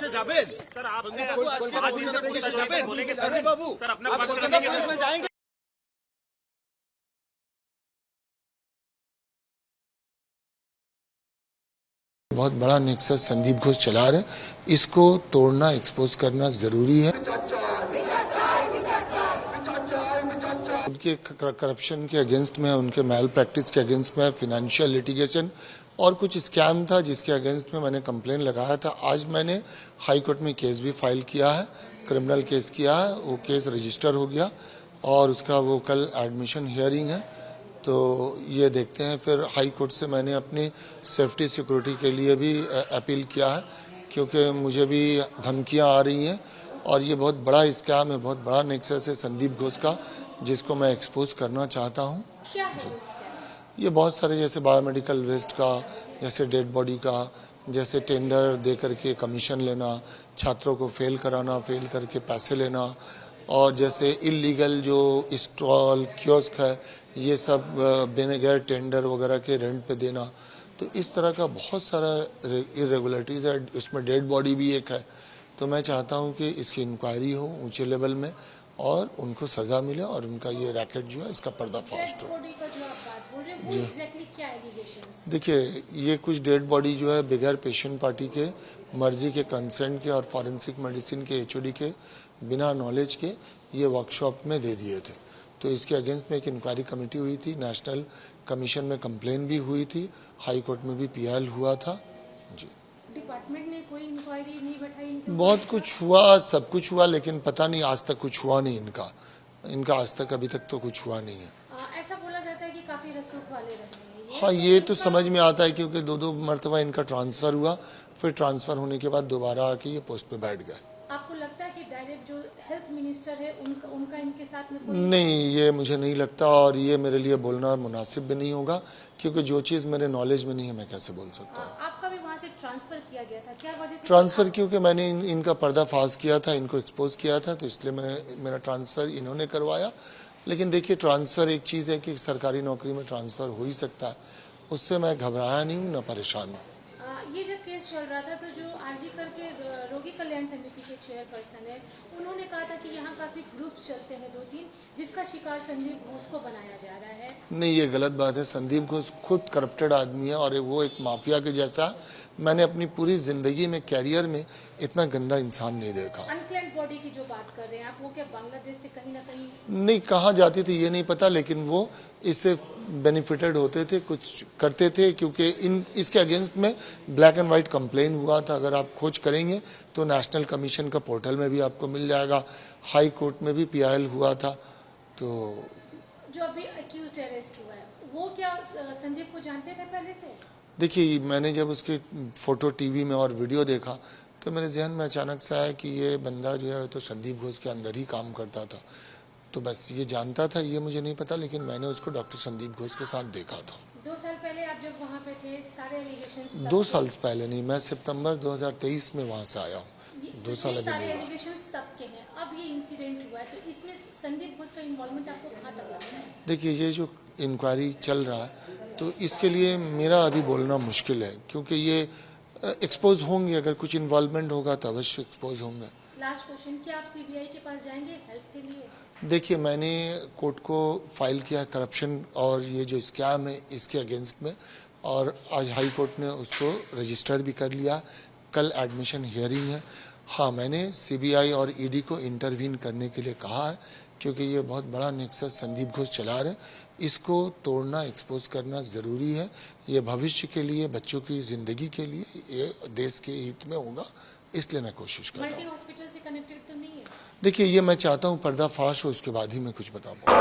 পুলিশে যাবেন सर आप পুলিশে যাবেন সন্দীপ বাবু सर अपना आप पक्ष कोलकाता रखेंगे पुलिस में जाएंगे बहुत बड़ा नेक्सस संदीप घोष चला रहे हैं, इसको तोड़ना एक्सपोज करना जरूरी है। उनके करप्शन के अगेंस्ट में, उनके मैल प्रैक्टिस के अगेंस्ट में, फिनेंशियल लिटिगेशन और कुछ स्कैम था जिसके अगेंस्ट में मैंने कंप्लेन लगाया था। आज मैंने हाई कोर्ट में केस भी फाइल किया है, क्रिमिनल केस किया है, वो केस रजिस्टर हो गया और उसका वो कल एडमिशन हियरिंग है। तो ये देखते हैं फिर हाई कोर्ट से मैंने अपनी सेफ्टी सिक्योरिटी के लिए भी अपील किया है, क्योंकि मुझे भी धमकियां आ रही हैं और ये बहुत बड़ा स्कैम है, बहुत बड़ा नेक्सस है संदीप घोष का, जिसको मैं एक्सपोज करना चाहता हूँ। क्या है वो ये बहुत सारे जैसे बायोमेडिकल वेस्ट का, जैसे डेड बॉडी का, जैसे टेंडर दे करके कमीशन लेना, छात्रों को फेल कराना, फेल करके पैसे लेना, और जैसे इलीगल जो स्टॉल कियोस्क है ये सब बिना गैर टेंडर वगैरह के रेंट पे देना। तो इस तरह का बहुत सारा इरेगुलरिटीज़ है, इसमें डेड बॉडी भी एक है। तो मैं चाहता हूँ कि इसकी इंक्वायरी हो ऊंचे लेवल में और उनको सज़ा मिले और उनका ये रैकेट जो है इसका पर्दाफाश हो। देखिए, ये कुछ डेड बॉडी जो है बगैर पेशेंट पार्टी के, मर्जी के, कंसेंट के और फॉरेंसिक मेडिसिन के एचओडी के बिना नॉलेज के ये वर्कशॉप में दे दिए थे। तो इसके अगेंस्ट में एक इंक्वायरी कमेटी हुई थी, नेशनल कमीशन में कंप्लेन भी हुई थी, हाई कोर्ट में भी पीएल हुआ था। जी, डिपार्टमेंट ने कोई इंक्वायरी नहीं बैठाई इनके? बहुत कुछ हुआ, सब कुछ हुआ, लेकिन पता नहीं आज तक कुछ हुआ नहीं इनका आज तक अभी तक तो कुछ हुआ नहीं है। ऐसा बोला जाता है कि काफी रसूख वाले रहे हैं। हाँ, ये तो समझ में आता है क्योंकि दो मरतबा इनका ट्रांसफ़र हुआ, फिर ट्रांसफ़र होने के बाद दोबारा आके ये पोस्ट पे बैठ गए। आपको लगता है कि डायरेक्ट जो हेल्थ मिनिस्टर है उनका इनके साथ में कोई? नहीं, ये मुझे नहीं लगता और ये मेरे लिए बोलना मुनासिब भी नहीं होगा, क्योंकि जो चीज़ मेरे नॉलेज में नहीं है मैं कैसे बोल सकता हूँ। आपका भी वहाँ से ट्रांसफर किया गया था, क्या वजह थी? ट्रांसफ़र क्योंकि मैंने इनका पर्दाफाश किया था, इनको एक्सपोज किया था, तो इसलिए मेरा ट्रांसफ़र इन्होंने करवाया। लेकिन देखिए, ट्रांसफ़र एक चीज़ है कि सरकारी नौकरी में ट्रांसफ़र हो ही सकता है, उससे मैं घबराया नहीं हूँ, न परेशान हूँ। ये जब केस चल रहा था तो जो आरजी करके रोगी कल्याण समिति के चेयरपर्सन है, उन्होंने कहा था कि यहाँ काफी ग्रुप चलते हैं 2-3, जिसका शिकार संदीप घोष को बनाया जा रहा है। नहीं, ये गलत बात है। संदीप घोष खुद करप्टेड आदमी है और वो एक माफिया के जैसा। मैंने अपनी पूरी जिंदगी में, कैरियर में इतना गंदा इंसान नहीं देखा। अनक्लेम्ड बॉडी की जो बात कर रहे हैं आप, वो क्या बांग्लादेश से कहीं ना कहीं? नहीं, कहाँ जाती थी ये नहीं पता, लेकिन वो इससे बेनिफिटेड होते थे, कुछ करते थे, क्योंकि इसके अगेंस्ट में ब्लैक एंड वाइट कंप्लेन हुआ था। अगर आप खोज करेंगे तो नेशनल कमीशन का पोर्टल में भी आपको मिल जाएगा, हाई कोर्ट में भी पीआईएल हुआ था। तो जो अभी अक्यूज्ड अरेस्ट हुआ है, वो क्या संदीप को जानते थे पहले से? देखिए, मैंने जब उसकी फ़ोटो टीवी में और वीडियो देखा तो मेरे जहन में अचानक से आया कि ये बंदा जो है तो संदीप घोष के अंदर ही काम करता था। तो बस ये जानता था, ये मुझे नहीं पता, लेकिन मैंने उसको डॉक्टर संदीप घोष के साथ देखा था। 2 साल पहले आप जब वहाँ पे थे, सारे एलिगेशंस 2 साल पहले नहीं, मैं सितंबर 2023 में वहाँ से आया हूँ। 2 साल अभी नहीं हुआ। एलिगेशंस तब के हैं, अब ये इंसिडेंट हुआ है, तो इसमें संदीप घोष का इन्वॉल्वमेंट आपको कहाँ तक लगता है? देखिए, ये जो इंक्वायरी चल रहा है तो इसके लिए मेरा अभी बोलना मुश्किल है, क्योंकि ये एक्सपोज होंगे, अगर कुछ इन्वॉल्वमेंट होगा तो अवश्य एक्सपोज होंगे। लास्ट क्वेश्चन, क्या आप सीबीआई के पास जाएंगे हेल्प के लिए? देखिए, मैंने कोर्ट को फाइल किया करप्शन और ये जो स्कैम है इसके अगेंस्ट में, और आज हाई कोर्ट ने उसको रजिस्टर भी कर लिया, कल एडमिशन हियरिंग है। हाँ, मैंने सीबीआई और ईडी को इंटरवीन करने के लिए कहा है, क्योंकि ये बहुत बड़ा नेक्सस संदीप घोष चला रहे हैं, इसको तोड़ना, एक्सपोज करना ज़रूरी है। ये भविष्य के लिए, बच्चों की ज़िंदगी के लिए, ये देश के हित में होगा, इसलिए मैं कोशिश कर रहा हूँ। मल्टी हॉस्पिटल से कनेक्टेड तो नहीं है? देखिए, ये मैं चाहता हूँ पर्दाफाश हो, उसके बाद ही मैं कुछ बता पाऊँ।